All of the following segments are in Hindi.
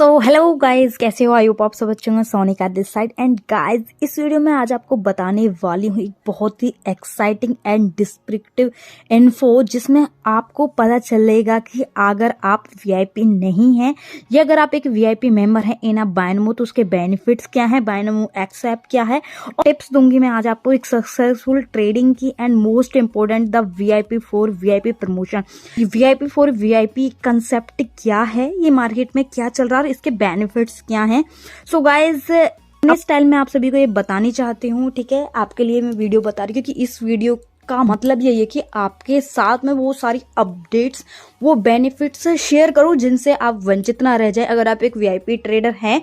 तो हेलो गाइस, कैसे हो? आई होप आप सब अच्छे होंगे। Sonika this side and guys, इस वीडियो में आज आपको बताने वाली हूँ एक बहुत ही एक्साइटिंग एंड डिस्क्रिप्टिव इन्फो, जिसमें आपको पता चलेगा कि अगर आप वीआईपी नहीं हैं या अगर आप एक वीआईपी मेंबर हैं इन बायनोमो, तो उसके बेनिफिट्स क्या है, बायनोमो एक्स ऐप क्या है, और टिप्स दूंगी मैं आज आपको एक सक्सेसफुल ट्रेडिंग की। And most important, the VIP for VIP promotion. VIP for VIP concept क्या है, ये मार्केट में क्या चल रहा है, इसके बेनिफिट्स क्या हैं। सो गाइज, अपने स्टाइल में आप सभी को ये बतानी चाहती हूँ, ठीक है। आपके लिए मैं वीडियो बता रही हूँ क्योंकि इस वीडियो का मतलब यही है कि आपके साथ में वो सारी अपडेट्स, वो बेनिफिट्स शेयर करूं जिनसे आप वंचित ना रह जाए। अगर आप एक वीआईपी ट्रेडर हैं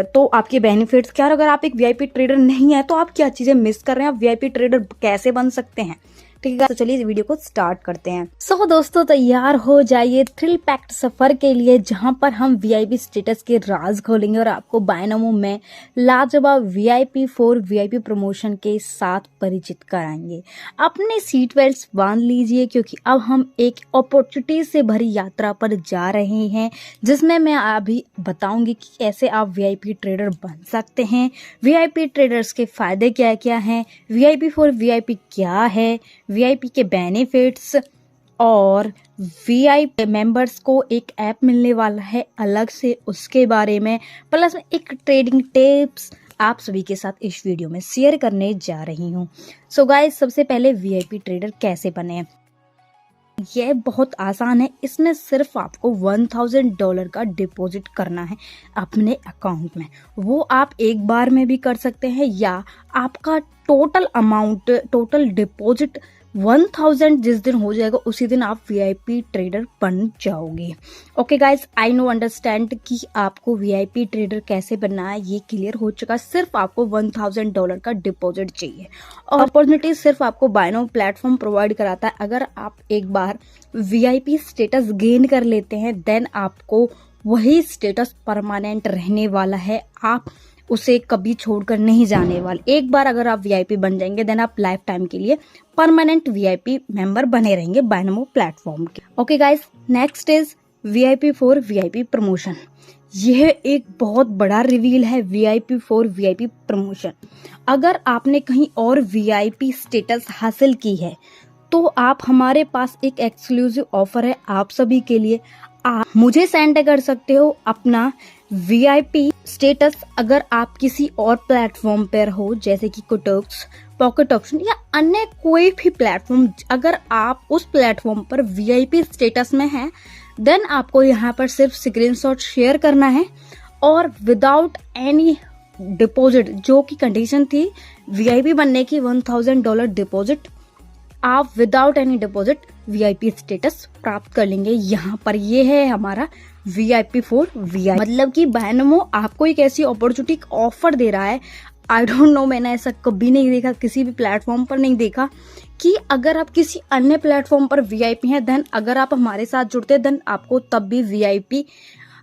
तो आपके बेनिफिट्स क्या, और अगर आप एक वीआईपी ट्रेडर नहीं है तो आप क्या चीजें मिस कर रहे हैं, आप वीआईपी ट्रेडर कैसे बन सकते हैं, ठीक है। तो चलिए इस वीडियो को स्टार्ट करते हैं। सो दोस्तों, तैयार हो जाइए थ्रिल पैक्ड सफर के लिए, जहां पर हम वीआईपी स्टेटस के राज खोलेंगे और आपको बायनोमो में लाजवाब वीआईपी फॉर वीआईपी प्रमोशन के साथ परिचित कराएंगे। अपने सीट बेल्ट बांध लीजिए क्योंकि अब हम एक अपॉर्चुनिटी से भरी यात्रा पर जा रहे हैं, जिसमें मैं अभी बताऊंगी कि कैसे आप वीआईपी ट्रेडर बन सकते हैं, वीआईपी ट्रेडर्स के फायदे क्या क्या हैं, वीआईपी फॉर वीआईपी क्या है, वीआईपी के बेनिफिट्स, और वीआईपी मेंबर्स को एक ऐप मिलने वाला है अलग से, उसके बारे में, प्लस में एक ट्रेडिंग टिप्स आप सभी के साथ इस वीडियो में शेयर करने जा रही हूँ। सो गाइस, सबसे पहले वीआईपी ट्रेडर कैसे बने, यह बहुत आसान है। इसमें सिर्फ आपको $1000 का डिपॉजिट करना है अपने अकाउंट में। वो आप एक बार में भी कर सकते हैं या आपका टोटल डिपॉजिट 1000 जिस दिन हो जाएगा उसी दिन आप वीआईपी ट्रेडर बन जाओगे। Okay guys, I know understand कि आपको वीआईपी ट्रेडर कैसे बनना है, ये क्लियर हो चुका। सिर्फ आपको $1000 का डिपॉजिट चाहिए और अपॉर्चुनिटी सिर्फ आपको बायनोमो प्लेटफॉर्म प्रोवाइड कराता है। अगर आप एक बार वीआईपी स्टेटस गेन कर लेते हैं, देन आपको वही स्टेटस परमानेंट रहने वाला है, आप उसे कभी छोड़कर नहीं जाने वाले। एक बार अगर आप वीआईपी बन जाएंगे, देन आप लाइफ टाइम के लिए परमानेंट वीआईपी मेंबर बने रहेंगे बायनोमो प्लेटफॉर्म के। Okay guys, next is VIP for VIP promotion. यह एक बहुत बड़ा रिवील है, वीआईपी फॉर वीआईपी प्रमोशन। अगर आपने कहीं और वीआईपी स्टेटस हासिल की है तो आप, हमारे पास एक एक्सक्लूसिव ऑफर है आप सभी के लिए। आप मुझे सेंड कर सकते हो अपना वीआईपी स्टेटस अगर आप किसी और प्लेटफॉर्म पर हो, जैसे कि कोटोक्स, पॉकेट ऑप्शन या अन्य कोई भी प्लेटफॉर्म। अगर आप उस प्लेटफॉर्म पर वीआईपी स्टेटस में हैं, देन आपको यहाँ पर सिर्फ स्क्रीनशॉट शेयर करना है और विदाउट एनी डिपॉजिट, जो की कंडीशन थी वीआईपी बनने की, $1000 डिपॉजिट, आप without any deposit VIP status प्राप्त कर लेंगे। यहाँ पर ये है हमारा वीआईपी फॉर वीआईपी, मतलब कि बायनोमो आपको एक ऐसी अपॉर्चुनिटी ऑफर दे रहा है। आई डोंट नो, मैंने ऐसा कभी नहीं देखा, किसी भी प्लेटफॉर्म पर नहीं देखा कि अगर आप किसी अन्य प्लेटफॉर्म पर वीआईपी हैं, देन अगर आप हमारे साथ जुड़ते हैं, देन आपको तब भी वीआईपी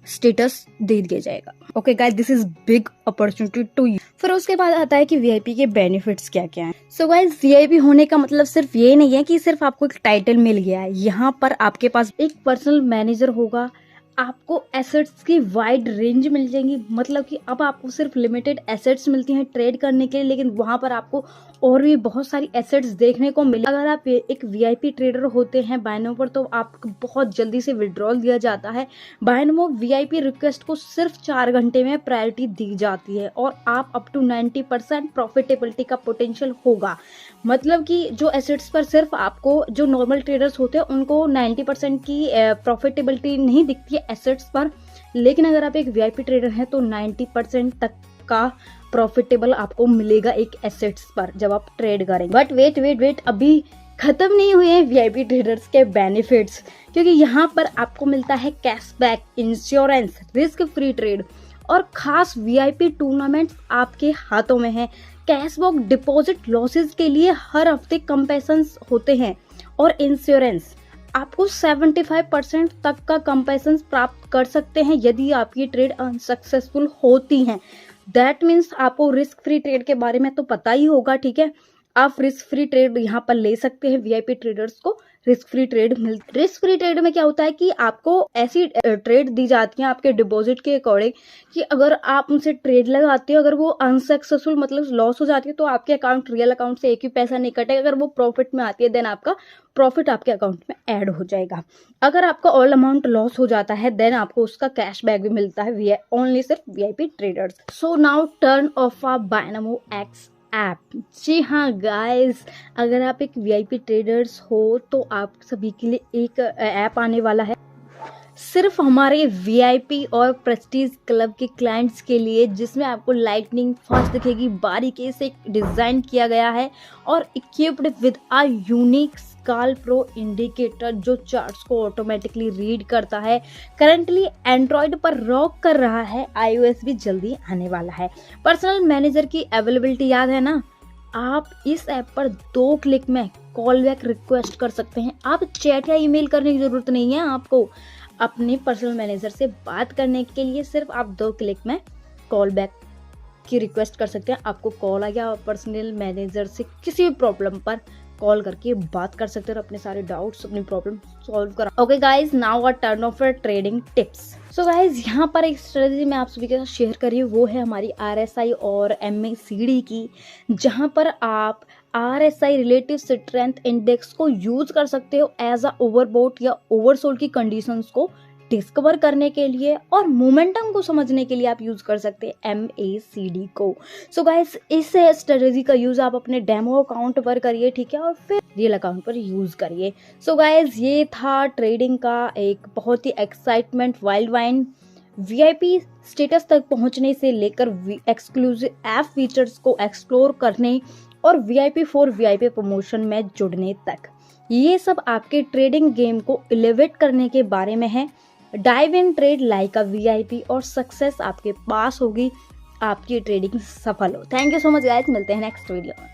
स्टेटस दे दिया जाएगा। Okay guys, this is big opportunity to you. फिर उसके बाद आता है कि वीआईपी के बेनिफिट्स क्या क्या हैं। सो गाइस, वीआईपी होने का मतलब सिर्फ ये नहीं है कि सिर्फ आपको एक टाइटल मिल गया है। यहाँ पर आपके पास एक पर्सनल मैनेजर होगा, आपको एसेट्स की वाइड रेंज मिल जाएंगी, मतलब कि अब आपको सिर्फ लिमिटेड एसेट्स मिलती हैं ट्रेड करने के लिए, लेकिन वहां पर आपको और भी बहुत सारी एसेट्स देखने को मिले। अगर आप एक वीआईपी ट्रेडर होते हैं बायनोमो पर, तो आपको बहुत जल्दी से विड्रॉल दिया जाता है। बायनोमो वीआईपी रिक्वेस्ट को सिर्फ 4 घंटे में प्रायोरिटी दी जाती है और आप अप टू 90% प्रॉफिटेबिलिटी का पोटेंशियल होगा। मतलब कि जो एसेट्स पर सिर्फ आपको, जो नॉर्मल ट्रेडर्स होते हैं उनको 90% की प्रॉफिटेबिलिटी नहीं दिखती है एसेट्स पर, लेकिन अगर आप एक वीआईपी ट्रेडर हैं तो 90% तक का प्रॉफिटेबल आपको मिलेगा एक एसेट्स पर जब आप ट्रेड करेंगे। बट वेट, अभी खत्म नहीं हुए हैं वीआईपी ट्रेडर्स के बेनिफिट्स, क्योंकि यहाँ पर आपको मिलता है cashback, insurance, risk free trade और खास वीआईपी टूर्नामेंट आपके हाथों में है। कैशबैक डिपॉजिट लॉसेस के लिए हर हफ्ते कंपेंसेशन होते हैं और इंश्योरेंस आपको 75% तक का कंपेंसेशन प्राप्त कर सकते हैं यदि आपकी ट्रेड अनसक्सेसफुल होती हैं। दैट मीन्स आपको रिस्क फ्री ट्रेड के बारे में तो पता ही होगा, ठीक है। आप रिस्क फ्री ट्रेड यहाँ पर ले सकते हैं वीआईपी ट्रेडर्स को रिस्क फ्री ट्रेड मिलती। रिस्क फ्री ट्रेड में क्या होता है कि आपको ऐसी ट्रेड दी जाती है आपके डिपॉजिट के अकॉर्डिंग कि अगर आप उनसे ट्रेड लगाते हो, अगर वो अनसक्सेसफुल मतलब लॉस हो जाती है तो आपके अकाउंट रियल अकाउंट से एक भी पैसा नहीं कटेगा। अगर वो प्रॉफिट में आती है देन आपका प्रॉफिट आपके अकाउंट में ऐड हो जाएगा। अगर आपका ऑल अमाउंट लॉस हो जाता है देन आपको उसका कैशबैक भी मिलता है ओनली सिर्फ VIP traders. So now turn off a Binomo X app. जी हाँ गाइस, अगर आप एक वीआईपी ट्रेडर्स हो तो आप सभी के लिए एक ऐप आने वाला है सिर्फ हमारे वीआईपी और प्रेस्टीज क्लब के क्लाइंट्स के लिए, जिसमें आपको लाइटनिंग फास्ट दिखेगी, बारीकी से डिजाइन किया गया है और equipped with a unique scale pro indicator जो चार्ट्स को ऑटोमेटिकली रीड करता है। करंटली एंड्रॉयड पर रॉक कर रहा है, आईओएस भी जल्दी आने वाला है। पर्सनल मैनेजर की अवेलेबिलिटी याद है ना, आप इस ऐप पर 2 क्लिक में कॉल बैक रिक्वेस्ट कर सकते हैं। आप चैट या ईमेल करने की जरूरत नहीं है। आपको अपने पर्सनल मैनेजर से बात करने के लिए सिर्फ आप 2 क्लिक में कॉल बैक की रिक्वेस्ट कर सकते हैं। आपको कॉल आ गया, पर्सनल मैनेजर से किसी भी प्रॉब्लम पर कॉल करके बात कर सकते हैं और अपने सारे डाउट्स, अपनी प्रॉब्लम सॉल्व करा। Okay guys, now a turn off trading tips. So guys, यहाँ पर एक स्ट्रेटजी मैं आप सभी के साथ शेयर कर रही हूँ, वो है हमारी RSI और MACD की, जहाँ पर आप RSI रिलेटिव स्ट्रेंथ इंडेक्स को यूज कर सकते हो एज अ ओवरबॉट या ओवरसोल्ड की कंडीशंस को डिस्कवर करने के लिए, और मोमेंटम को समझने के लिए आप यूज कर सकते हैं MACD को। सो गाइस, इस स्ट्रेटजी का यूज आप अपने डेमो अकाउंट पर करिए, ठीक है, और फिर रियल अकाउंट पर यूज करिए। सो गाइस, ये था ट्रेडिंग का एक बहुत ही excitement wild wine VIP status तक पहुंचने से लेकर एक्सक्लूसिव ऐप फीचर्स को एक्सप्लोर करने और VIP फॉर VIP प्रमोशन में जुड़ने तक। ये सब आपके ट्रेडिंग गेम को एलिवेट करने के बारे में है। Dive in trade like a VIP और सक्सेस आपके पास होगी, आपकी ट्रेडिंग सफल हो। Thank you so much guys, मिलते हैं नेक्स्ट वीडियो में।